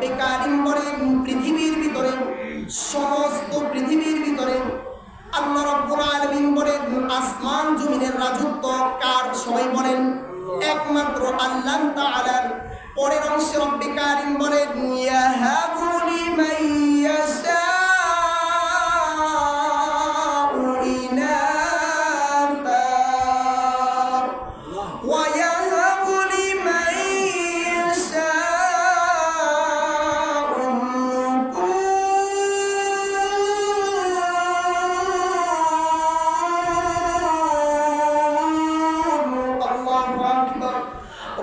রব্বে কারিম বলেন পৃথিবীর ভিতরে, সমস্ত পৃথিবীর ভিতরে আল্লাহ রাব্বুল আলামিন বলেন আসমান জমিনের রাজত্ব কার? সবাই বলেন একমাত্র আল্লাহ তাআলার। পরের অংশে রব্বে কারিম বলেন ইয়াহাবু লিমান ইয়াশাউ ইনাসা ওয়া ইয়াহাবু লিমান ইয়াশাউ আল্লাহু আকবার।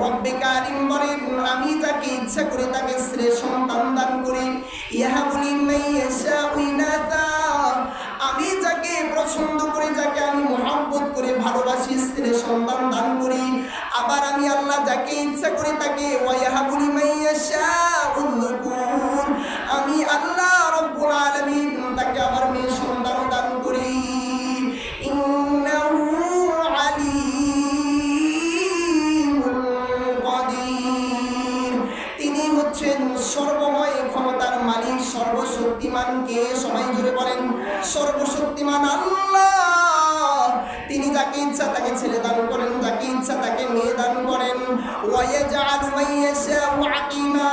রব্বে কারিম বলেন আমি যাকে ইচ্ছা করে তাকে শ্রেষ্ঠ সন্তান দান করি। ইয়াহাবু লিমান ইয়াশাউ ইনাসা, আমি যাকে পছন্দ করে, যাকে আমি মহব্বত করে ভালোবাসি, শ্রেষ্ঠ সন্তান দান করি। আবার আমি আল্লাহ যাকে ইচ্ছা করে তাকে ওয়া ইয়াহাবু লিমান ইয়াশাউ যুকুর, আমি আল্লাহ রাব্বুল আলামিন তাকে আমার মেয়ে সন্তান দান করি। ইন্নাহু আলিমুল কাদির, তিনি হচ্ছেন সর্বময় ক্ষমতার মালিক, সর্বশক্তিমান। কে? সবাই জুড়ে বলেন সর্বশক্তিমান আল্লাহ। তিনি যাকে ইচ্ছা তাকে ছেলে দান করেন, যাকে ইচ্ছা তাকে মেয়ে দান করেন। ওয়া ইয়াজআলু মান ইয়াশাউ আকিমা,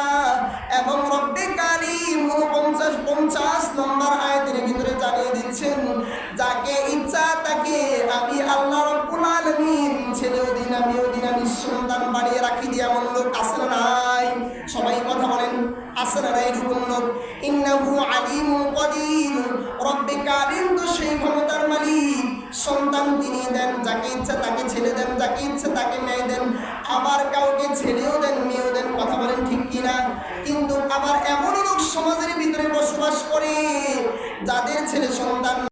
এবং রব্বে কারিম 50 নম্বর আয়াতের ভিতরে জানিয়ে দিচ্ছেন যাকে ইচ্ছা তাকে আমি আল্লাহ রাব্বুল আলামিন ছেলেও দিন আমিও দিন নিঃসন্তান বাড়িয়ে রাখি দিয়ে এমন লোক আছে না নাই? সবাই কথা বলেন আছে না নাই এরকম লোক? ইন্নাহু আলিমুল কাদির, রব্বে কারিম তো সেই ক্ষমতার মালিক, সন্তান তিনি দেন, যাকে ইচ্ছা তাকে ছেলে দেন, যাকে ইচ্ছা তাকে মেয়ে দেন, আবার কাউকে ছেলেও দেন মেয়েও দেন। কথা বলেন ঠিক কিনা? কিন্তু আবার এমন লোক সমাজের ভিতরে বসবাস করে যাদের ছেলে সন্তান